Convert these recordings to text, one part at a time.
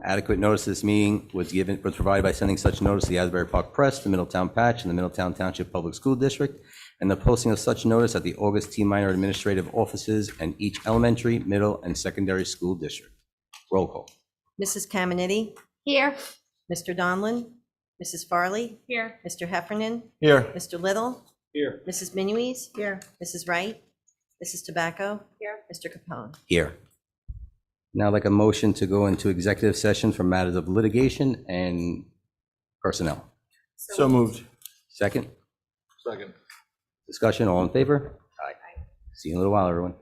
Adequate notice of this meeting was provided by sending such notice to the Asbury Park Press, the Middletown Patch, and the Middletown Township Public School District, and the posting of such notice at the August T. Minor administrative offices and each elementary, middle, and secondary school district. Roll call. Mrs. Caminiti? Here. Mr. Donlin? Mrs. Farley? Here. Mr. Heffernan? Here. Mr. Little? Here. Mrs. Minuis? Here. Mrs. Wright? Mrs. Tobacco? Here. Mr. Capone? Here. Now I'd like a motion to go into executive session for matters of litigation and personnel. So moved. Second, Second. discussion, all in favor? Aye. See you in a little while, everyone.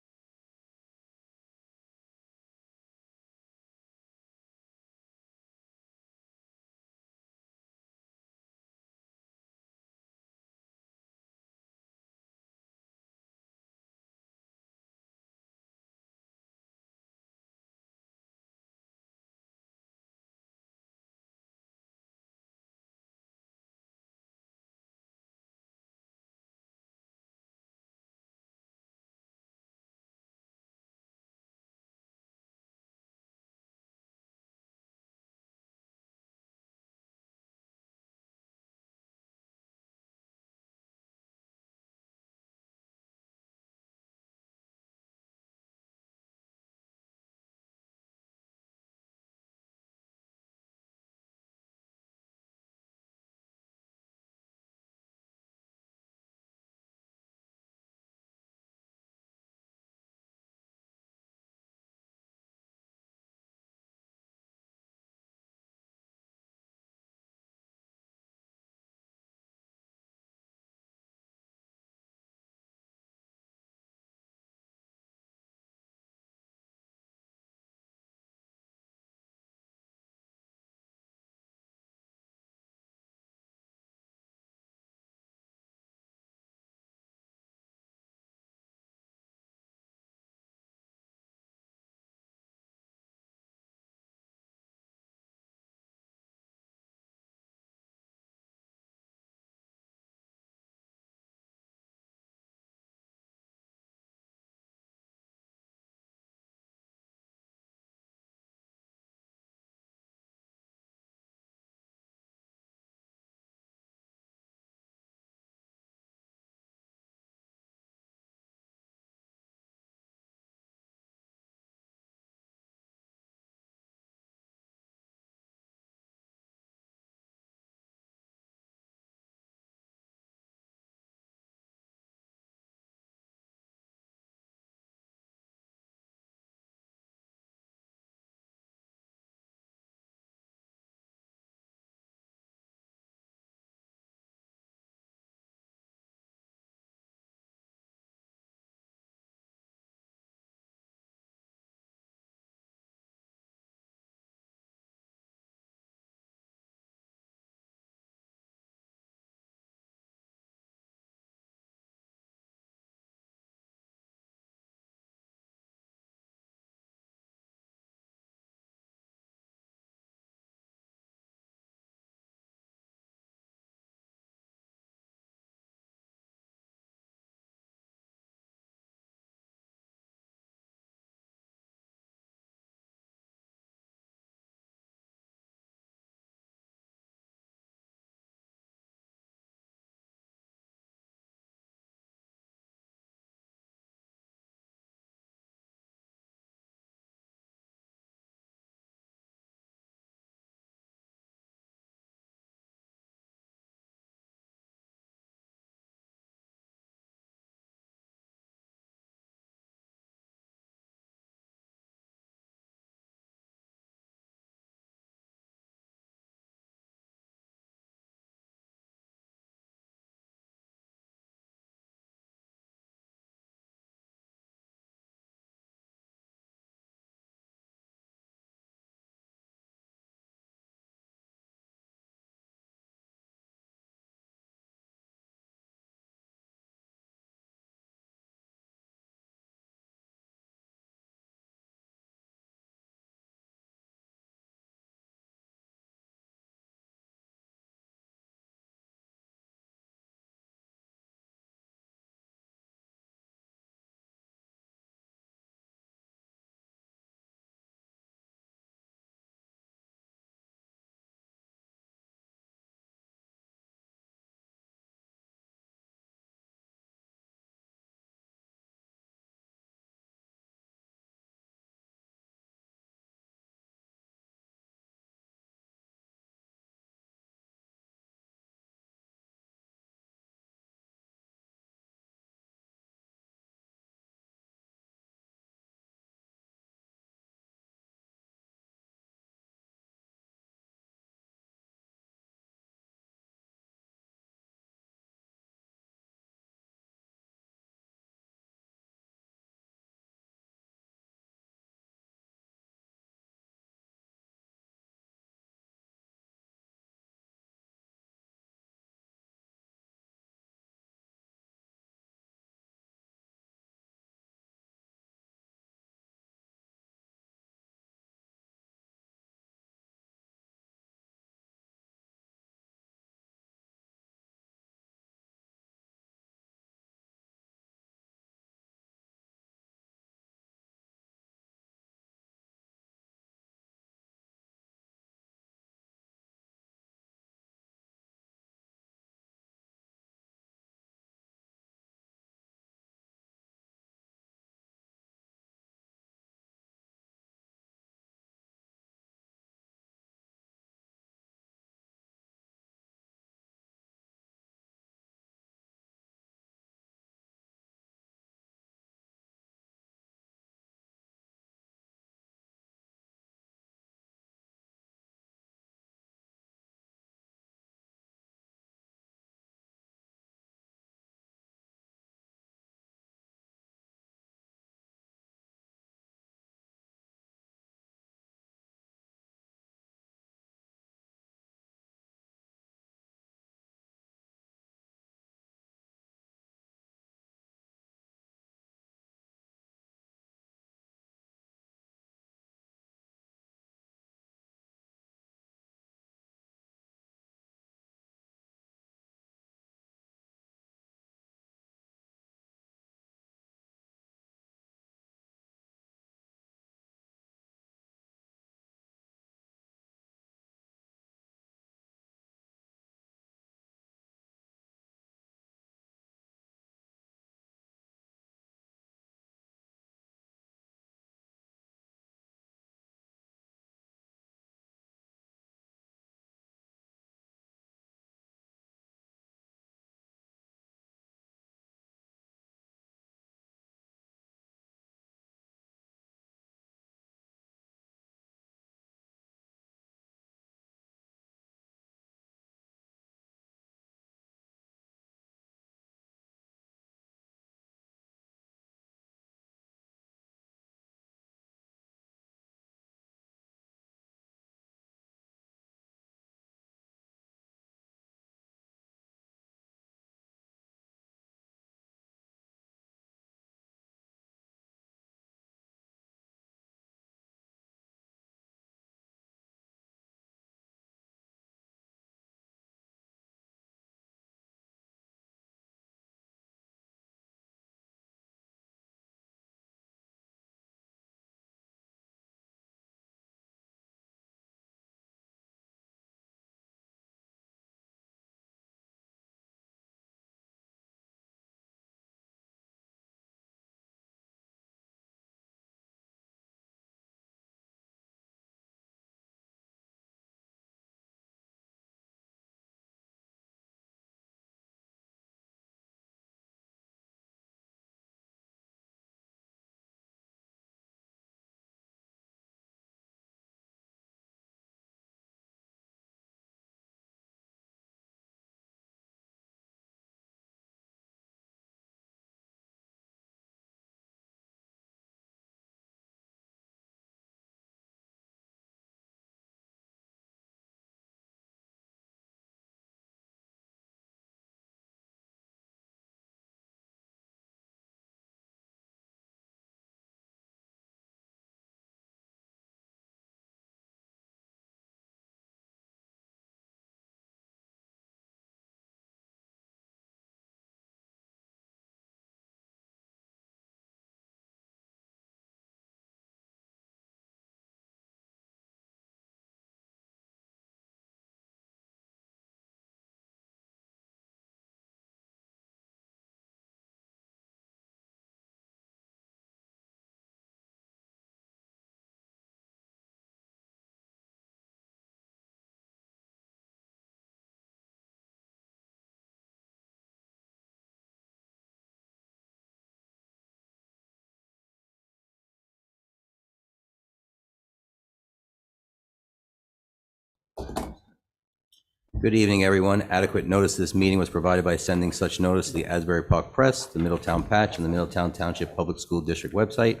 Good evening, everyone. Adequate notice of this meeting was provided by sending such notice to the Asbury Park Press, the Middletown Patch, and the Middletown Township Public School District website,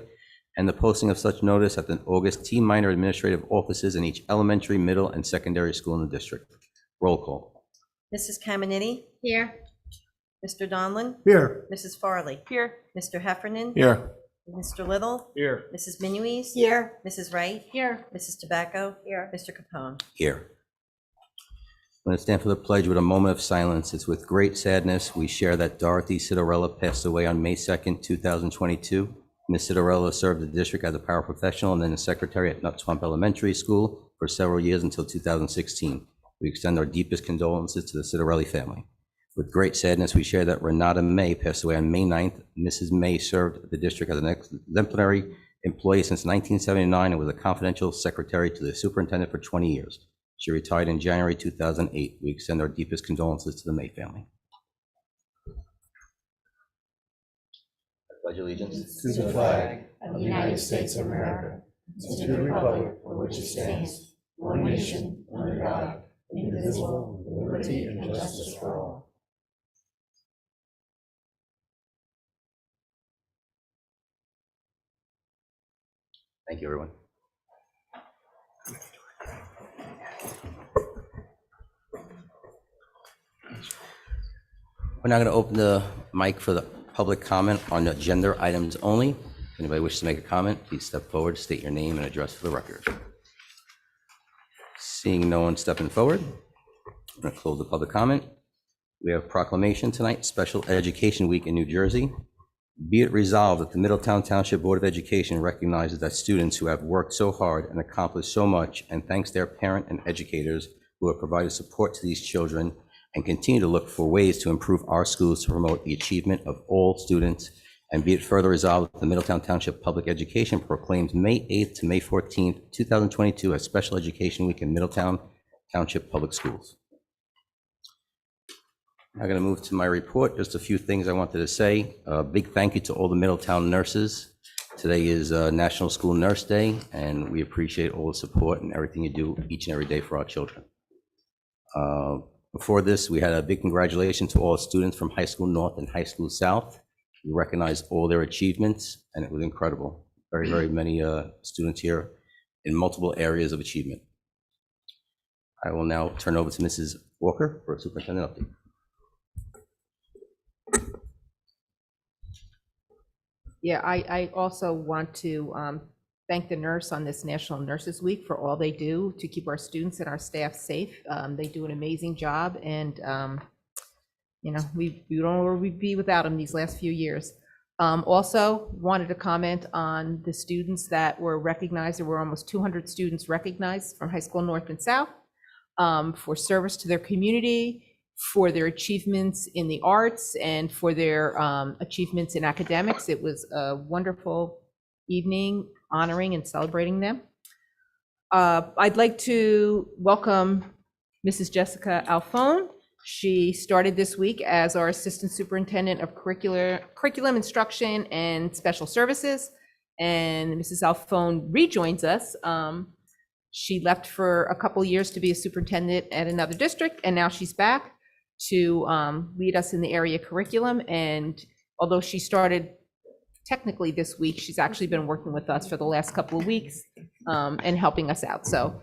and the posting of such notice at the August T minor administrative offices in each elementary, middle, and secondary school in the district. Roll call. Mrs. Caminiti? Here. Mr. Donlin? Here. Mrs. Farley? Here. Mr. Heffernan? Here. Mr. Little? Here. Mrs. Minuis? Here. Mrs. Wright? Here. Mrs. Tobacco? Here. Mr. Capone? Here. I'm going to stand for the pledge with a moment of silence. It's with great sadness we share that Dorothy Citarella passed away on May 2nd, 2022. Ms. Citarella served the district as a paraprofessional and then a secretary at Nut Swamp Elementary School for several years until 2016. We extend our deepest condolences to the Citarelli family. With great sadness, we share that Renata May passed away on May 9th. Mrs. May served the district as an exemplary employee since 1979 and was a confidential secretary to the superintendent for 20 years. She retired in January 2008. We extend our deepest condolences to the May family. I pledge allegiance to the flag of the United States of America, and to the republic for which it stands, one nation, under God, indivisible, with liberty and justice for all. Thank you, everyone. We're now going to open the mic for the public comment on agenda items only. If anybody wishes to make a comment, please step forward, state your name and address for the record. Seeing no one stepping forward, I'm going to close the public comment. We have proclamation tonight, Special Education Week in New Jersey. Be it resolved that the Middletown Township Board of Education recognizes that students who have worked so hard and accomplished so much, and thanks their parent and educators who have provided support to these children, and continue to look for ways to improve our schools to promote the achievement of all students. And be it further resolved that the Middletown Township Public Education proclaims May 8th to May 14th, 2022 as Special Education Week in Middletown Township Public Schools. I'm going to move to my report. Just a few things I wanted to say. A big thank you to all the Middletown nurses. Today is National School Nurse Day, and we appreciate all the support and everything you do each and every day for our children. Before this, we had a big congratulations to all students from High School North and High School South. We recognized all their achievements, and it was incredible. Very, very many students here in multiple areas of achievement. I will now turn over to Mrs. Walker for a superintendent update. Yeah, I also want to thank the nurse on this National Nurses Week for all they do to keep our students and our staff safe. They do an amazing job, and you know, we don't know where we'd be without them these last few years. Also wanted to comment on the students that were recognized. There were almost 200 students recognized from High School North and South for service to their community, for their achievements in the arts, and for their achievements in academics. It was a wonderful evening honoring and celebrating them. I'd like to welcome Mrs. Jessica Alphone. She started this week as our Assistant Superintendent of Curriculum Instruction and Special Services, and Mrs. Alphone rejoins us. She left for a couple years to be a superintendent at another district, and now she's back to lead us in the area curriculum. And although she started technically this week, she's actually been working with us for the last couple of weeks and helping us out. So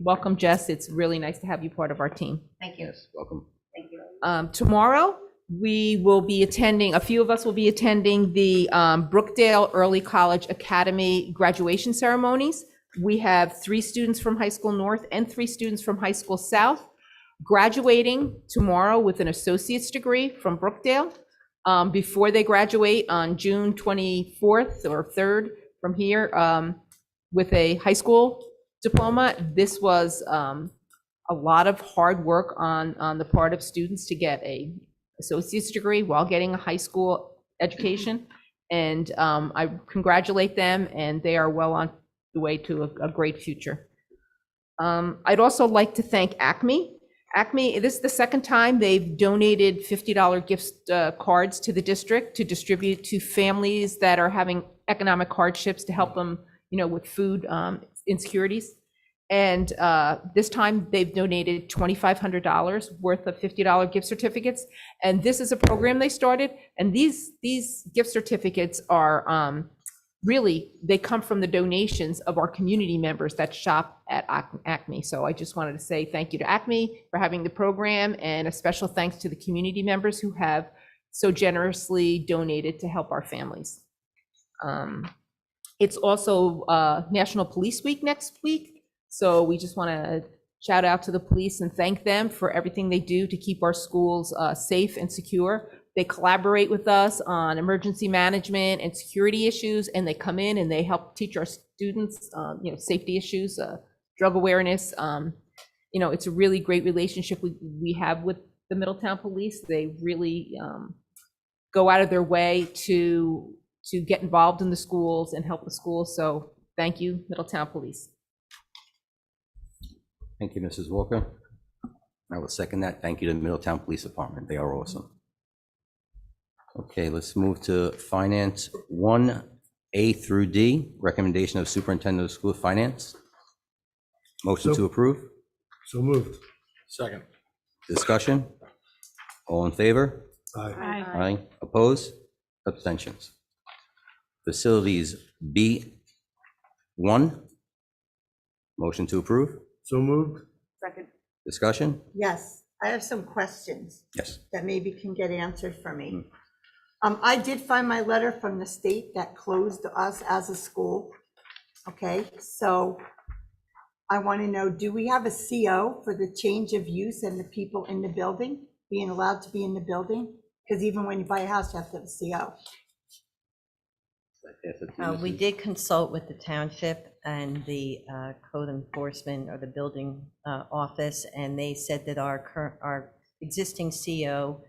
welcome, Jess. It's really nice to have you part of our team. Thank you. Yes, welcome. Thank you. Tomorrow, we will be attending, a few of us will be attending the Brookdale Early College Academy graduation ceremonies. We have 3 students from High School North and 3 students from High School South graduating tomorrow with an associate's degree from Brookdale. Before they graduate on June 24th or 3rd from here with a high school diploma. This was a lot of hard work on the part of students to get a associate's degree while getting a high school education. And I congratulate them, and they are well on the way to a great future. I'd also like to thank Acme. Acme, this is the second time they've donated $50 gift cards to the district to distribute to families that are having economic hardships to help them, you know, with food insecurities. And this time, they've donated $2,500 worth of $50 gift certificates. And this is a program they started. And these gift certificates are really, they come from the donations of our community members that shop at Acme. So I just wanted to say thank you to Acme for having the program, and a special thanks to the community members who have so generously donated to help our families. It's also National Police Week next week. So we just want to shout out to the police and thank them for everything they do to keep our schools safe and secure. They collaborate with us on emergency management and security issues, and they come in and they help teach our students, safety issues, drug awareness. It's a really great relationship we have with the Middletown Police. They really go out of their way to get involved in the schools and help the schools. So thank you, Middletown Police. Thank you, Mrs. Walker. I will second that. Thank you to the Middletown Police Department. They are awesome. Okay, let's move to Finance 1A through D, recommendation of Superintendent of School Finance. Motion to approve. So moved. Second. Discussion? All in favor? Aye. Aye. Oppose? Abstentions? Facilities B1. Motion to approve. So moved. Second. Discussion? Yes, I have some questions Yes. that maybe can get answered for me. I did find my letter from the state that closed us as a school. Okay, so I want to know, do we have a CO for the change of use and the people in the building being allowed to be in the building? Because even when you buy a house, you have to have a CO. We did consult with the township and the code enforcement or the building office, and they said that our existing CO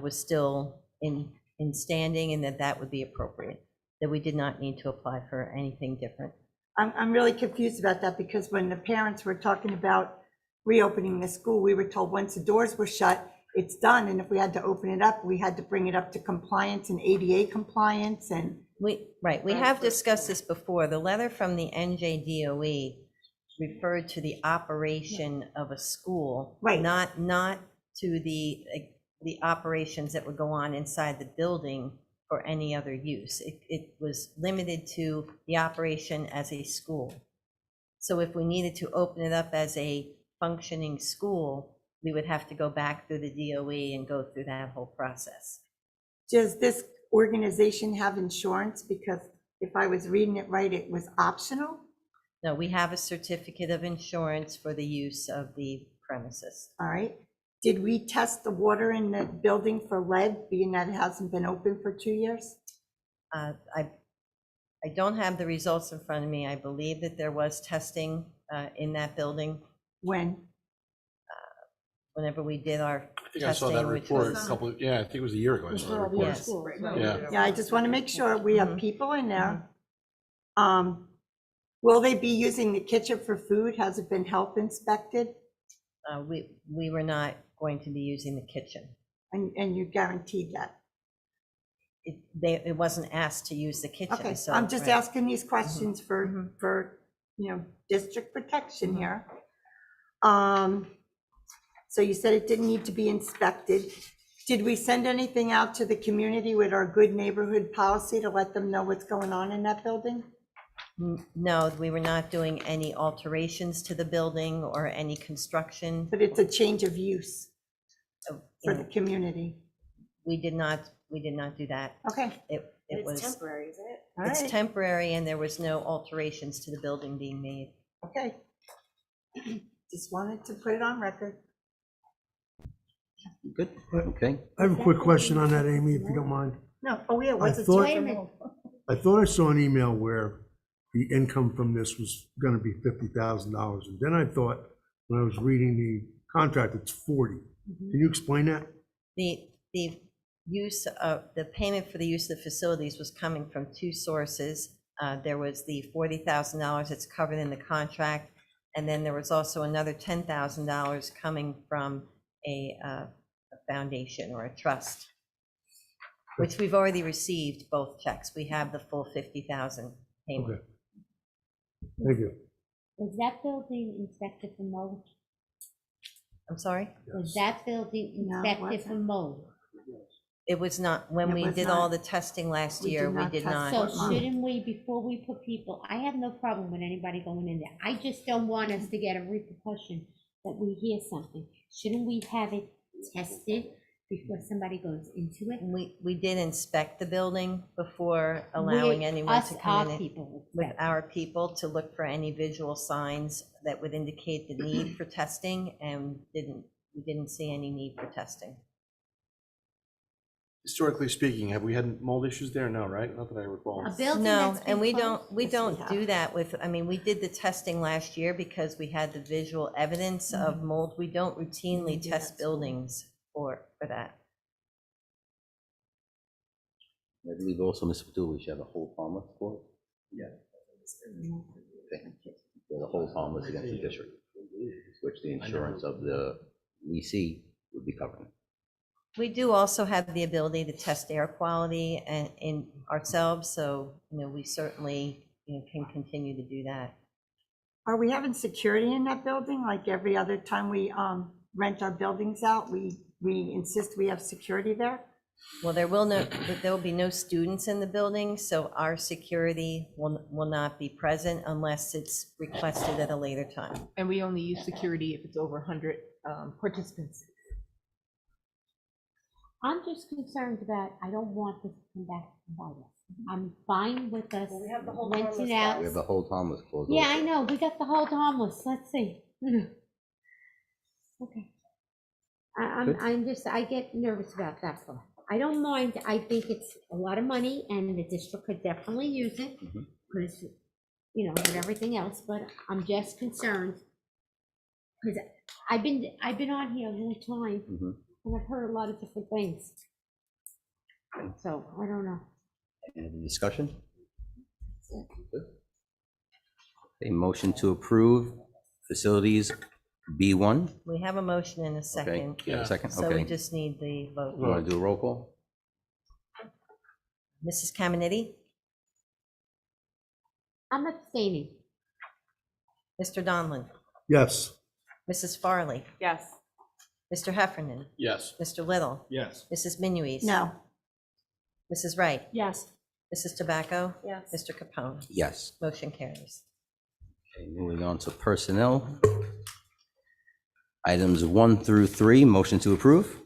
was still in standing, and that would be appropriate, that we did not need to apply for anything different. I'm really confused about that, because when the parents were talking about reopening the school, we were told once the doors were shut, it's done, and if we had to open it up, we had to bring it up to compliance and ADA compliance. And we have discussed this before. The letter from the NJDOE referred to the operation of a school, Right. not to the operations that would go on inside the building for any other use. It was limited to the operation as a school. So if we needed to open it up as a functioning school, we would have to go back through the DOE and go through that whole process. does this organization have insurance? Because if I was reading it right, it was optional. No, we have a certificate of insurance for the use of the premises. All right. Did we test the water in the building for lead, being that it hasn't been open for 2 years? I don't have the results in front of me. I believe that there was testing in that building When? whenever we did our I think I saw that testing, which report was, a couple, yeah, I think it was a year ago. I saw that report. yes. Yeah. Yeah, I just want to make sure we have Mhm. people in there. Will they be using the kitchen for food? Has it been health inspected? We were not going to be using the kitchen. And you guaranteed that? It wasn't asked to use the kitchen. Okay, So I'm just right. asking these questions for district protection here. So you said it didn't need to be inspected. Did we send anything out to the community with our good neighborhood policy to let them know what's going on in that building? No, we were not doing any alterations to the building or any construction. But it's a change of use You for the know, community. we did not do that. Okay, It was temporary, is it? all It's right, temporary, and there was no alterations to the building being made. okay. Just wanted to put it on record. Good, okay. I have a quick question on that, Amy, if you don't mind. No, oh yeah, what's it? thought- I thought I saw an email where the income from this was gonna be $50,000, and then I thought, when I was reading the contract, it's 40. Can you explain that? The use of, the payment for the use of the facilities was coming from two sources. There was the $40,000 that's covered in the contract, and then there was also another $10,000 coming from a foundation or a trust, which we've already received both checks. We have the full 50,000 payment. Okay. Thank you. Was that building inspected for mold? I'm sorry? Was that building No, it inspected for wasn't. mold? It was not, when It we was did all not. the testing last We did year, we not did test not. So for mold. shouldn't we, before we put people, I have no problem with anybody going in there. I just don't want us to get a repercussion that we hear something. Shouldn't we have it tested before somebody goes into it? We did inspect the building before allowing anyone to come in Our it people. with our people to look for any visual signs that would indicate the need for testing, and we didn't see any need for testing. Historically speaking, have we had mold issues there? No, right? Not that I recall. A building No, that's and been we don't, closed? we Yes, we don't have. do that with, I mean, we did the testing last year because we had the visual evidence of mold. We don't routinely do test that. buildings for that. I believe also, Mr. Patul, we should have a hold harmless for it. Yeah. The hold harmless against the district, which the insurance of the leasee would be covering. We do also have the ability to test air quality and in ourselves, so, we certainly, can continue to do that. Are we having security in that building? Like every other time we rent our buildings out, we insist we have security there? Well, there will be no students in the building, so our security will not be present unless it's requested at a later time. And we only use security if it's over 100 participants. I'm just concerned about, I don't want this to come back to bite us. I'm fine with us renting out. We have the hold harmless clause. Yeah, also. I know, we got the hold harmless, let's see. Okay. I get nervous about that part. I don't mind, I think it's a lot of money and the district could definitely use it, Mhm. because, with everything else, but I'm just concerned. Because I've been on here a long time, Mhm. and I've heard a lot of different things. So, I don't know. Any discussion? Good. A motion to approve facilities B1. We have a motion in a Okay, second, you have a second? so we Okay. just need the You vote. want to do a roll call? Mrs. Caminiti, I'm abstaining. Mr. Donlin, Yes. Mrs. Farley, Yes. Mr. Heffernan, Yes. Mr. Little, Yes. Mrs. Minuis. No. Mrs. Wright, Yes. Mrs. Tobacco, Yes. Mr. Capone. Yes. Motion carries. Okay, moving on to personnel. Items 1 through 3, motion to approve.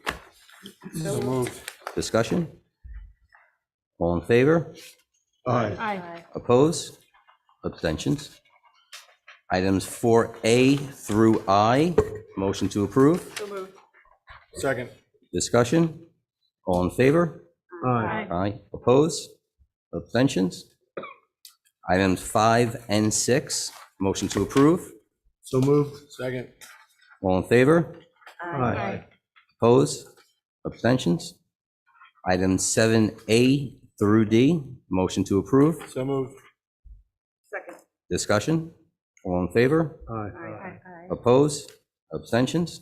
So moved. Discussion? All in favor? Aye. Aye. Opposed? Abstentions? Items 4A through I, motion to approve. So moved. Second. Discussion? All in favor? Aye. Aye. Opposed? Abstentions? Items 5 and 6, motion to approve. So moved. Second. All in favor? Aye. Opposed? Abstentions? Items 7A through D, motion to approve. So moved. Second. Discussion? All in favor? Aye. Opposed? Abstentions?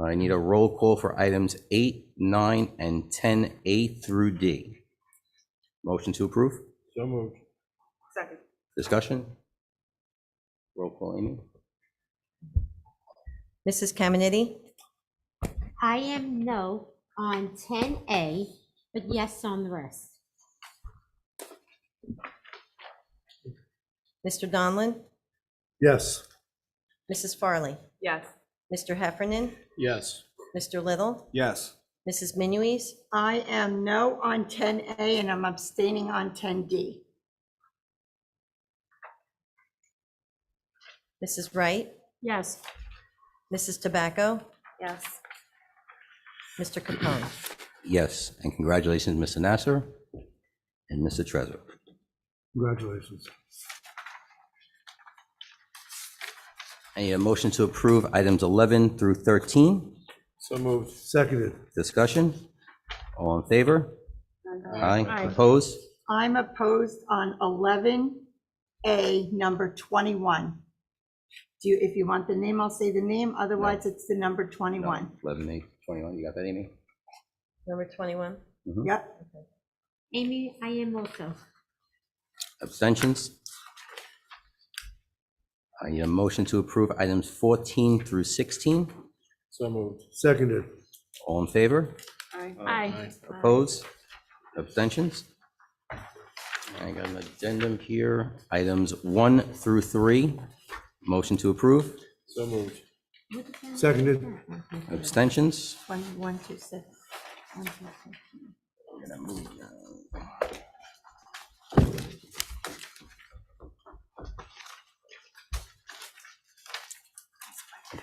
I need a roll call for items 8, 9, and 10A through D. Motion to approve? So moved. Second. Discussion? Roll call, Amy? Mrs. Caminiti, I am no on 10A, but yes on the rest. Mr. Donlin, Yes. Mrs. Farley, Yes. Mr. Heffernan, Yes. Mr. Little, Yes. Mrs. Minuis, I am no on 10A and I'm abstaining on 10D. Mrs. Wright, Yes. Mrs. Tobacco, Yes. Mr. Capone. Yes, and congratulations, Mr. Nasser and Mr. Trezor. Congratulations. I need a motion to approve items 11 through 13. So moved. Seconded. Discussion? All in favor? Aye. Aye. Opposed? I'm opposed on 11A, number 21. If you want the name, I'll say the name, otherwise it's the number 21. 11, 8, 21, you got that, Amy? Number 21. Yep. Amy, I am also. Abstentions? I need a motion to approve items 14 through 16. So moved. Seconded. All in favor? Aye. Opposed? Abstentions? I got an addendum here. Items 1 through 3. Motion to approve. So moved. Seconded. Abstentions? 126. I'm gonna move now.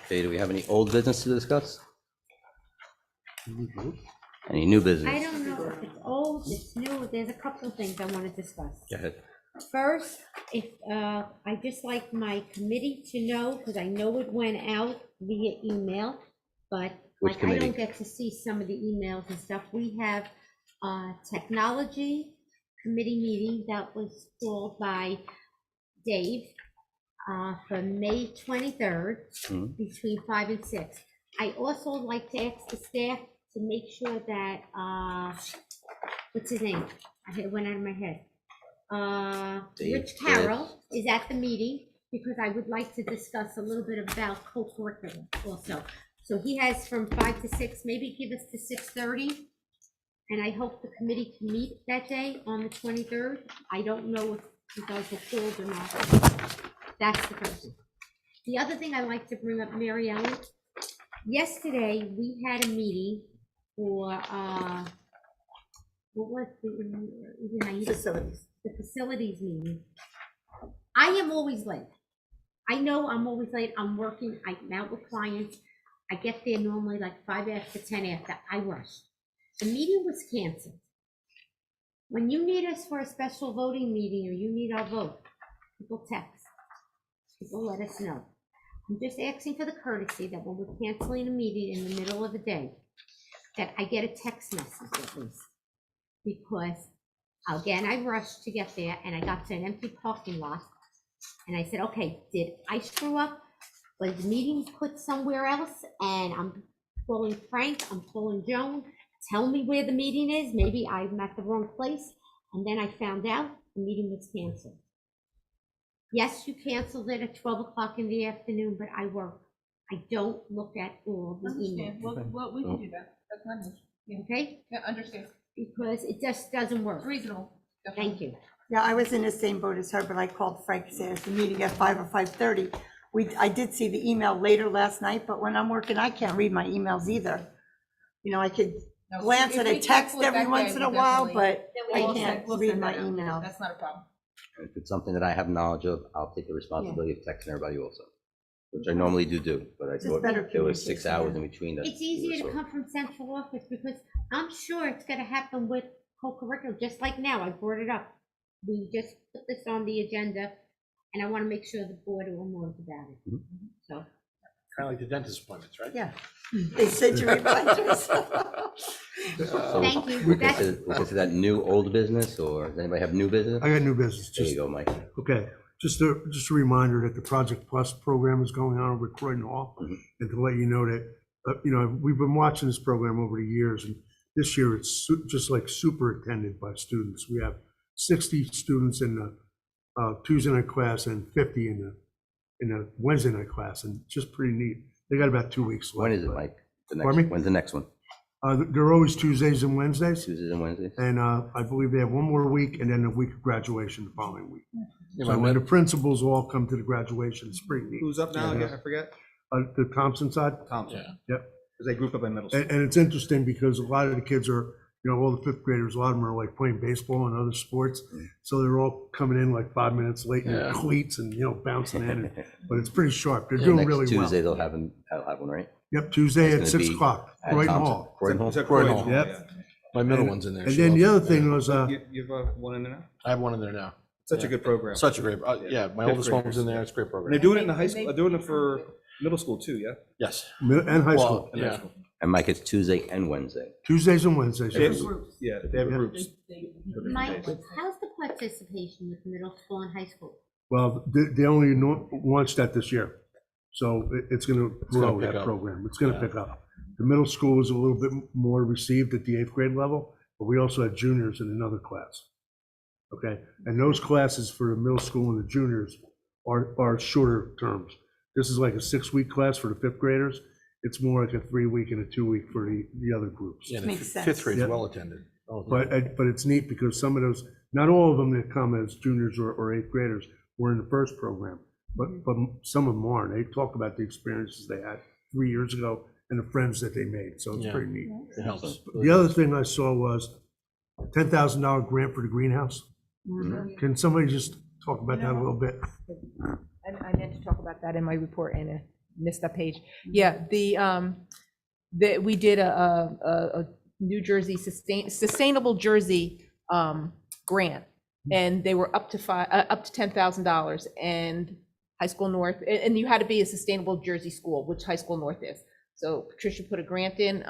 Okay, do we have any old business to discuss? Any new I business? don't know if it's old, it's new, there's a couple of things I want to discuss. Go ahead. First, if, I just like my committee to know, because I know it went out via email, but Which like I don't committee? get to see some of the emails and stuff. We have a technology committee meeting that was called by Dave for May 23rd Mhm. between 5 and 6. I also like to ask the staff to make sure that, what's his name? It went out of my head. Dave, Rich Carroll is at the meeting because I would like to discuss a little bit about co-curriculum also. So he has from 5 to 6, maybe give us to 6:30. And I hope the committee can meet that day on the 23rd. I don't know if you guys are called or not. That's the first thing. The other thing I'd like to bring up, Mary Ellen, yesterday we had a meeting for, what was the, Facilities. the facilities meeting. I am always late. I know I'm always late. I'm working, I'm out with clients. I get there normally like 5 after, 10 after. I rush. The meeting was canceled. When you need us for a special voting meeting or you need our vote, people text. People let us know. I'm just asking for the courtesy that when we're canceling a meeting in the middle of the day, that I get a text message at least. Because again, I rushed to get there and I got to an empty parking lot. And I said, okay, did I screw up? Was the meeting put somewhere else? And I'm calling Frank, I'm calling Joan, tell me where the meeting is. Maybe I'm at the wrong place. And then I found out the meeting was canceled. Yes, you canceled it at 12 o'clock in the afternoon, but I work. I don't look at all the emails, Well, we can do that. That's not an issue. okay? Yeah, understand. Because it just doesn't work. Reasonable. Thank you. Yeah, I was in the same boat as her, but I called Frank, said the meeting at 5 or 5:30. I did see the email later last night, but when I'm working, I can't read my emails either. You know, I could No, glance if at we a text cancel it every that once day, in a we'll while, definitely- but We'll I can't we'll read send my that out. email. That's not a problem. If it's something that I have knowledge of, I'll take the responsibility of texting everybody also, which I normally do, but I Just thought better there was 6 communication, hours yeah. in between. that It's we easier were to sort come from central office because I'm sure it's gonna happen with co-curricular, just like now, I brought it up. We just put this on the agenda, and I wanna make sure the board all knows about it. Mhm. So, Kind of like the dentist appointments, right? Yeah, they sent you reminders. So thank you. we That's- consider that new, old business, or does anybody have new business? I got new business. There Just you go, Mike. Okay, just a reminder that the Project Plus program is going on over at Croydon Hall. Mhm. And to let you know that, we've been watching this program over the years, and this year it's just like super attended by students. We have 60 students in the Tuesday night class and 50 in the Wednesday night class, and just pretty neat. They got about 2 weeks left. When is it, Mike? The next- Pardon me? When's the next one? They're always Tuesdays and Wednesdays, Tuesdays and Wednesdays? and I believe they have one more week and then a week of graduation the following week. Yeah, So my when the mid- principals all come to the graduation, it's pretty neat. Who's up now Yeah. again? I forget. The Thompson side? Thompson. Yeah. Yep. Because they group up in middle school. And it's interesting because a lot of the kids are, all the fifth graders, a lot of them are like playing baseball and other sports. So they're all coming in like 5 minutes late in their Yeah. cleats and, bouncing in. But it's pretty sharp. They're So doing next really Tuesday, well. they'll have one, right? Yep, Tuesday It's at gonna 6 be o'clock, At Croydon Thompson- Hall. Croydon Hall? It's at Croydon Croydon Hall, Hall, Yep. yeah. My middle And- one's in there. And so then I'll the other be thing there. was, You've one in there now? I have one in there now. Such a good program. Such a great, yeah, my Fifth oldest one was in graders. there. It's a great And program. they're doing it in the high school, they're doing it for middle school too, yeah? Yes. and high Well, school, And high yeah. school. And Mike, it's Tuesday and Wednesday. Tuesdays and Wednesdays. They have- yes. Yeah, they have Yeah. groups. Mike, how's the participation with middle school and high school? Well, they only launched that this year. So it's going to gonna grow, pick that up. program. It's going to Yeah. pick up. The middle school is a little bit more received at the 8th grade level, but we also have juniors in another class. Okay, and those classes for the middle school and the juniors are shorter terms. This is like a 6-week class for the 5th graders. It's more like a 3-week and a 2-week for the other groups. Yeah, the Makes sense. fifth grade's Yeah. well attended. Oh, But it's neat because some of those, not all of them that come as juniors or 8th graders were in the first program, but some of them aren't. They talk about the experiences they had 3 years ago and the friends that they made, so it's Yeah. pretty neat. It helps. The other thing I saw was $10,000 grant for the greenhouse. Can somebody just talk about that a little bit? I meant to talk about that in my report and I missed that page. Yeah, we did a New Jersey Sustainable Jersey grant, and they were up to $10,000, and High School North, and you had to be a Sustainable Jersey school, which High School North is. So Patricia put a grant in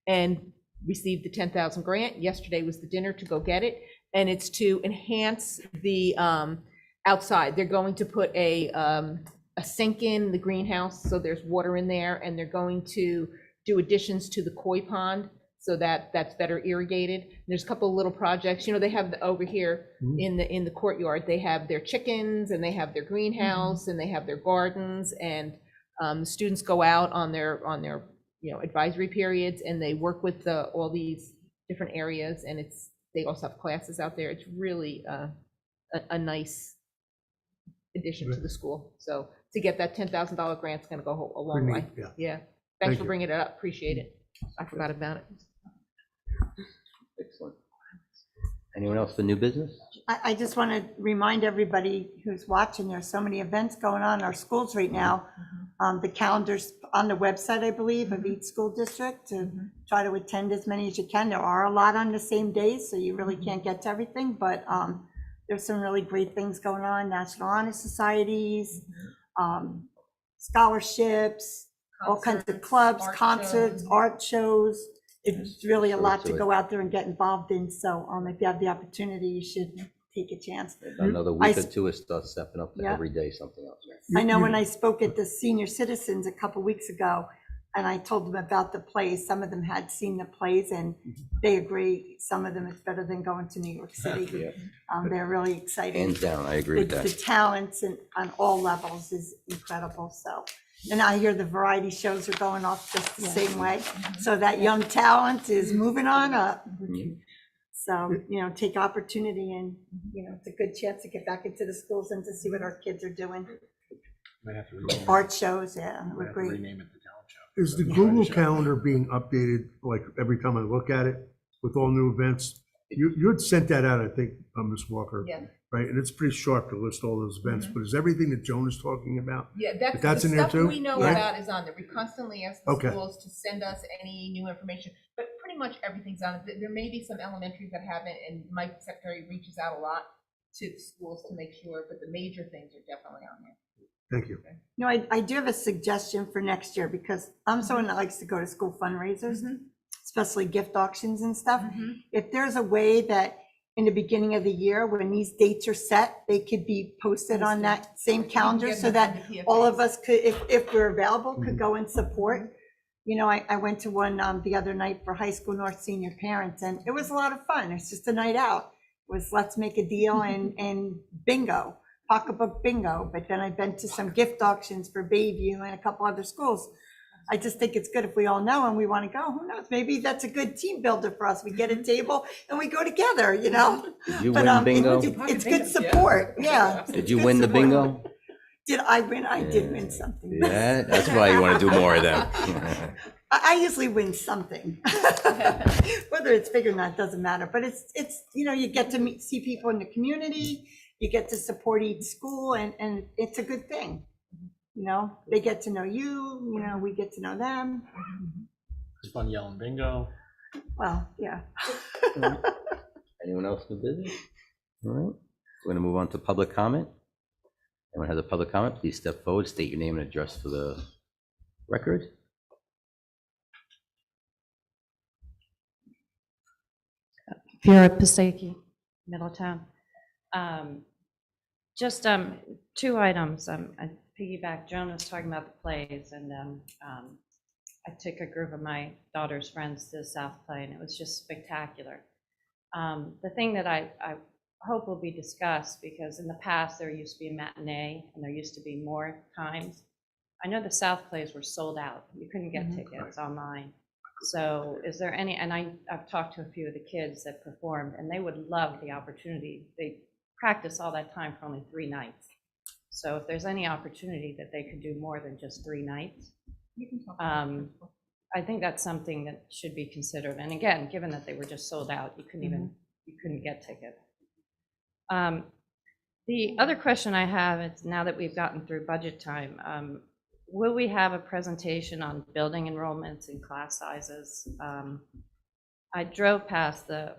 and received the 10,000 grant. Yesterday was the dinner to go get it, and it's to enhance the outside. They're going to put a sink in the greenhouse, so there's water in there, and they're going to do additions to the koi pond so that that's better irrigated. There's a couple of little projects, they have over here in the courtyard, they have their chickens and they have their greenhouse and they have their gardens, and the students go out on their advisory periods and they work with all these different areas, and they also have classes out there. It's really a nice addition to the school. So to get that $10,000 grant is going to go a long Pretty way. neat, yeah. Yeah. Thank Thanks for you. bringing it up. Appreciate it. I forgot about it. Excellent. Anyone else for new business? I just want to remind everybody who's watching, there's so many events going on in our schools right now. The calendar's on the website, I believe, of each school district to try to attend as many as you can. There are a lot on the same days, so you really can't get to everything, but there's some really great things going on, National Honor Societies, scholarships, all kinds of clubs, concerts, art shows. It's really a lot to go out there and get involved in, so if you have the opportunity, you should take a chance. Another week or two, it starts stepping up to Yeah. every day something else. I know when I spoke at the senior citizens a couple weeks ago, and I told them about the plays, some of them had seen the plays, and they agree, some of them it's better than going to New York City. They're really excited. Hands down, I agree with The that. talents on all levels is incredible, so. And I hear the variety shows are going off just the same way, so that young talent is moving on up. So, take opportunity, and, it's a good chance to get back into the schools and to see what our kids are doing. Might have to rename it. Art shows, yeah, Might we're have to great. rename it the talent show. Is the Google Calendar being updated, like, every time I look at it with all new events? You had sent that out, I think, Ms. Walker. Yeah. Right, and it's pretty sharp to list all those events, but is everything that Joan is talking about? Yeah, That's that's the in there stuff too, we know right? about is on there. We constantly ask the Okay. schools to send us any new information, but pretty much everything's on it. There may be some elementaries that haven't, and Mike Secretary reaches out a lot to the schools to make sure, but the major things are definitely on there. Thank you. I do have a suggestion for next year, because I'm someone that likes to go to school fundraisers, especially gift auctions and stuff. If there's a way that in the beginning of the year, when these dates are set, they could be posted on that same calendar so that all of us could, if we're available, could go and support. I went to one the other night for High School North senior parents, and it was a lot of fun. It's just a night out. It was let's make a deal and bingo, pocketbook bingo. But then I've been to some gift auctions for Bayview and a couple other schools. I just think it's good if we all know and we want to go. Who knows? Maybe that's a good team builder for us. We get a table and we go together, Did you But win bingo? it's good support. Yeah. Did you Good win the support. bingo? Did I win? I did win something. Yeah, that's why you want to do more of them. I usually win something. Whether it's big or not, doesn't matter. But it's you get to see people in the community. You get to support each school, and it's a good thing. They get to know you, we get to know them. It's fun yelling bingo. Well, yeah. Anyone else with business? All right, we're going to move on to public comment. Anyone has a public comment, please step forward, state your name and address for the record. Vera Paseki, Middletown. Just two items. I piggyback. Joan was talking about the plays, and I took a group of my daughter's friends to the South Play, and it was just spectacular. The thing that I hope will be discussed, because in the past, there used to be a matinee, and there used to be more times. I know the South plays were sold out. You couldn't get tickets online. So is there any, and I've talked to a few of the kids that performed, and they would love the opportunity. They practice all that time for only 3 nights. So if there's any opportunity that they could do more than just 3 nights, I think that's something that should be considered. And again, given that they were just sold out, you couldn't get tickets. The other question I have is, now that we've gotten through budget time, will we have a presentation on building enrollments and class sizes? I drove past the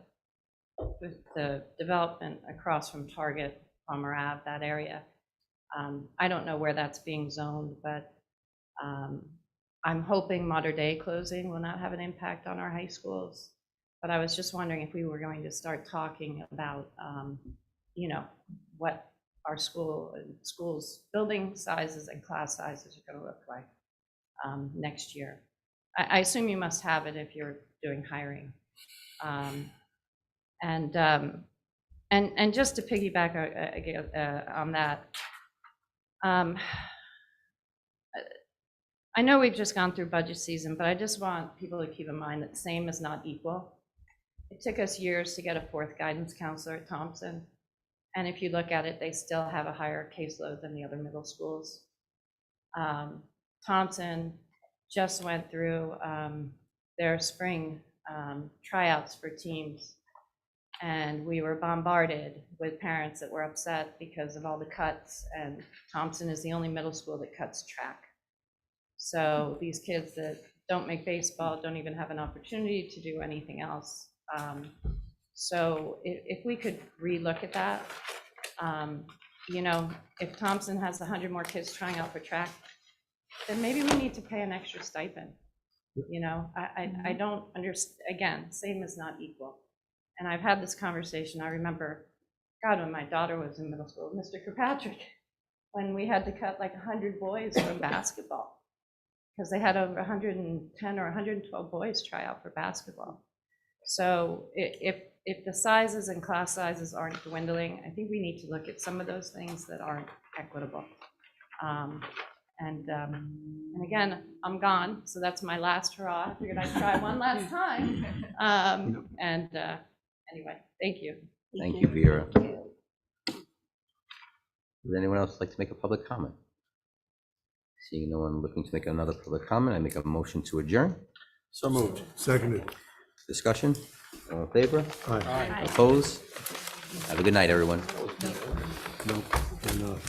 development across from Target, Palmer Ave, that area. I don't know where that's being zoned, but I'm hoping modern day closing will not have an impact on our high schools. But I was just wondering if we were going to start talking about, what our schools' building sizes and class sizes are going to look like next year. I assume you must have it if you're doing hiring. And just to piggyback on that, I know we've just gone through budget season, but I just want people to keep in mind that same is not equal. It took us years to get a 4th guidance counselor at Thompson. And if you look at it, they still have a higher caseload than the other middle schools. Thompson just went through their spring tryouts for teams, and we were bombarded with parents that were upset because of all the cuts, and Thompson is the only middle school that cuts track. So these kids that don't make baseball don't even have an opportunity to do anything else. So if we could relook at that, if Thompson has 100 more kids trying out for track, then maybe we need to pay an extra stipend. I don't understand, again, same is not equal. And I've had this conversation, I remember, God, when my daughter was in middle school, Mr. Kirkpatrick, when we had to cut like 100 boys from basketball, because they had over 110 or 112 boys try out for basketball. So if the sizes and class sizes aren't dwindling, I think we need to look at some of those things that aren't equitable. And again, I'm gone, so that's my last hurrah. I figured I'd try one last time. Anyway, thank you. Thank you, Vera. Would anyone else like to make a public comment? Seeing no one looking to make another public comment, I make a motion to adjourn. So moved. Seconded. Discussion? All in favor? Aye. Opposed? Have a good night, everyone. Nope. And,